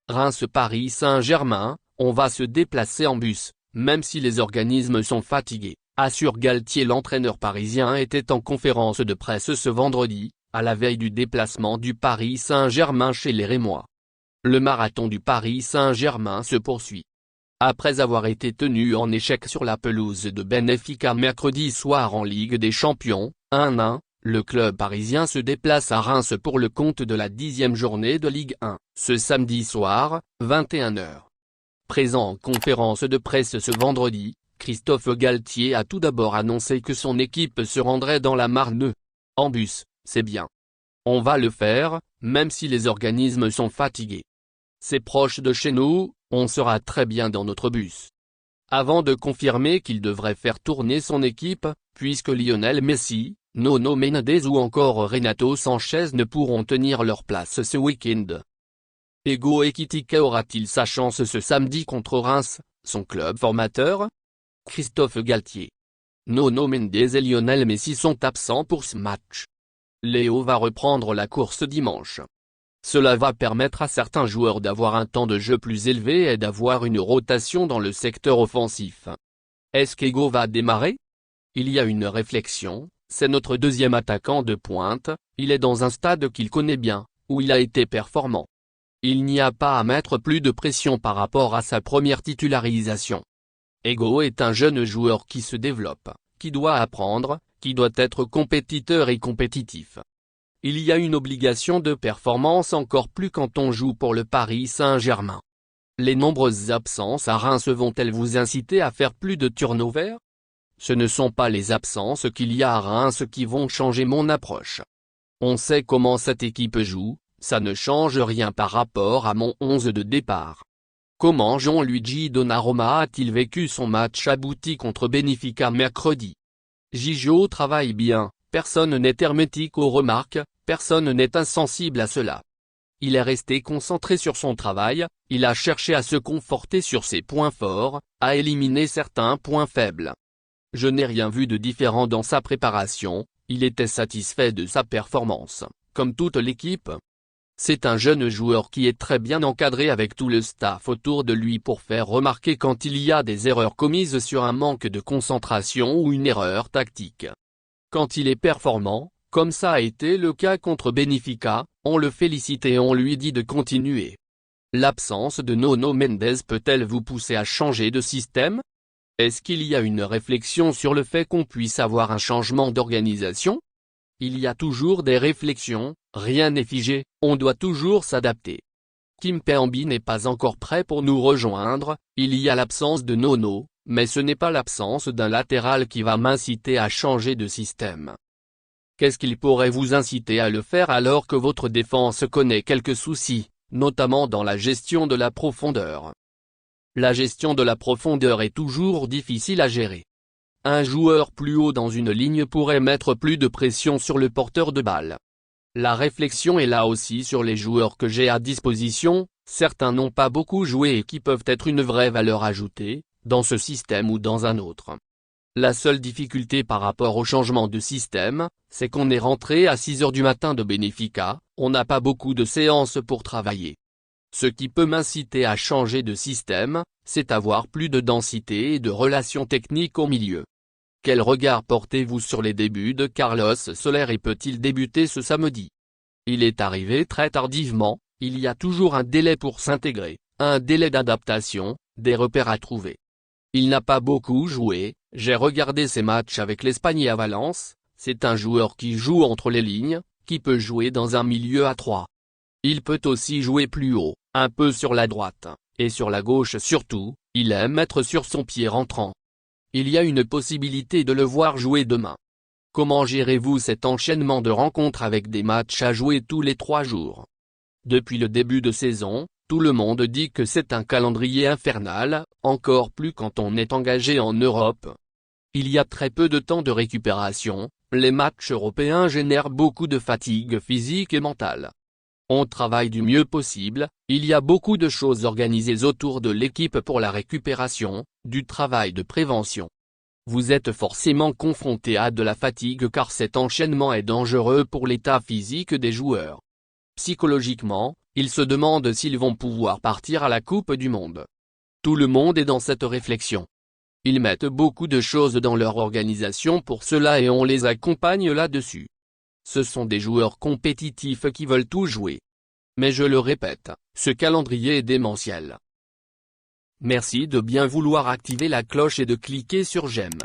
Reims-Paris Saint-Germain, on va se déplacer en bus, même si les organismes sont fatigués, assure Galtier. L'entraîneur parisien était en conférence de presse ce vendredi, à la veille du déplacement du Paris Saint-Germain chez les Rémois. Le marathon du Paris Saint-Germain se poursuit. Après avoir été tenu en échec sur la pelouse de Benfica mercredi soir en Ligue des Champions, 1-1, le club parisien se déplace à Reims pour le compte de la 10e journée de Ligue 1, ce samedi soir, 21h. Présent en conférence de presse ce vendredi, Christophe Galtier a tout d'abord annoncé que son équipe se rendrait dans la Marne. En bus, c'est bien. On va le faire, même si les organismes sont fatigués. C'est proche de chez nous, on sera très bien dans notre bus. Avant de confirmer qu'il devrait faire tourner son équipe, puisque Lionel Messi, Nuno Mendes ou encore Renato Sanchez ne pourront tenir leur place ce week-end. Ego Ekitike aura-t-il sa chance ce samedi contre Reims, son club formateur? Christophe Galtier. Nuno Mendes et Lionel Messi sont absents pour ce match. Léo va reprendre la course dimanche. Cela va permettre à certains joueurs d'avoir un temps de jeu plus élevé et d'avoir une rotation dans le secteur offensif. Est-ce qu'Ego va démarrer? Il y a une réflexion, c'est notre deuxième attaquant de pointe, il est dans un stade qu'il connaît bien, où il a été performant. Il n'y a pas à mettre plus de pression par rapport à sa première titularisation. Ego est un jeune joueur qui se développe, qui doit apprendre, qui doit être compétiteur et compétitif. Il y a une obligation de performance encore plus quand on joue pour le Paris Saint-Germain. Les nombreuses absences à Reims vont-elles vous inciter à faire plus de turnover? Ce ne sont pas les absences qu'il y a à Reims qui vont changer mon approche. On sait comment cette équipe joue, ça ne change rien par rapport à mon 11 de départ. Comment Gianluigi Donnarumma a-t-il vécu son match abouti contre Benfica mercredi? Gigio travaille bien, personne n'est hermétique aux remarques, personne n'est insensible à cela. Il est resté concentré sur son travail, il a cherché à se conforter sur ses points forts, à éliminer certains points faibles. Je n'ai rien vu de différent dans sa préparation, il était satisfait de sa performance, comme toute l'équipe. C'est un jeune joueur qui est très bien encadré avec tout le staff autour de lui pour faire remarquer quand il y a des erreurs commises sur un manque de concentration ou une erreur tactique. Quand il est performant, comme ça a été le cas contre Benfica, on le félicite et on lui dit de continuer. L'absence de Nuno Mendes peut-elle vous pousser à changer de système? Est-ce qu'il y a une réflexion sur le fait qu'on puisse avoir un changement d'organisation? Il y a toujours des réflexions, rien n'est figé, on doit toujours s'adapter. Kimpembe n'est pas encore prêt pour nous rejoindre, il y a l'absence de Nono, mais ce n'est pas l'absence d'un latéral qui va m'inciter à changer de système. Qu'est-ce qu'il pourrait vous inciter à le faire alors que votre défense connaît quelques soucis, notamment dans la gestion de la profondeur? La gestion de la profondeur est toujours difficile à gérer. Un joueur plus haut dans une ligne pourrait mettre plus de pression sur le porteur de balle. La réflexion est là aussi sur les joueurs que j'ai à disposition, certains n'ont pas beaucoup joué et qui peuvent être une vraie valeur ajoutée, dans ce système ou dans un autre. La seule difficulté par rapport au changement de système, c'est qu'on est rentré à 6 h du matin de Benfica, on n'a pas beaucoup de séances pour travailler. Ce qui peut m'inciter à changer de système, c'est avoir plus de densité et de relations techniques au milieu. Quel regard portez-vous sur les débuts de Carlos Soler et peut-il débuter ce samedi? Il est arrivé très tardivement, il y a toujours un délai pour s'intégrer, un délai d'adaptation, des repères à trouver. Il n'a pas beaucoup joué, j'ai regardé ses matchs avec l'Espagne à Valence, c'est un joueur qui joue entre les lignes, qui peut jouer dans un milieu à 3. Il peut aussi jouer plus haut, un peu sur la droite, et sur la gauche surtout, il aime être sur son pied rentrant. Il y a une possibilité de le voir jouer demain. Comment gérez-vous cet enchaînement de rencontres avec des matchs à jouer tous les 3 jours? Depuis le début de saison, tout le monde dit que c'est un calendrier infernal, encore plus quand on est engagé en Europe. Il y a très peu de temps de récupération, les matchs européens génèrent beaucoup de fatigue physique et mentale. On travaille du mieux possible, il y a beaucoup de choses organisées autour de l'équipe pour la récupération, du travail de prévention. Vous êtes forcément confronté à de la fatigue car cet enchaînement est dangereux pour l'état physique des joueurs. Psychologiquement, Ils se demandent s'ils vont pouvoir partir à la Coupe du Monde. Tout le monde est dans cette réflexion. Ils mettent beaucoup de choses dans leur organisation pour cela et on les accompagne là-dessus. Ce sont des joueurs compétitifs qui veulent tout jouer. Mais je le répète, ce calendrier est démentiel. Merci de bien vouloir activer la cloche et de cliquer sur j'aime.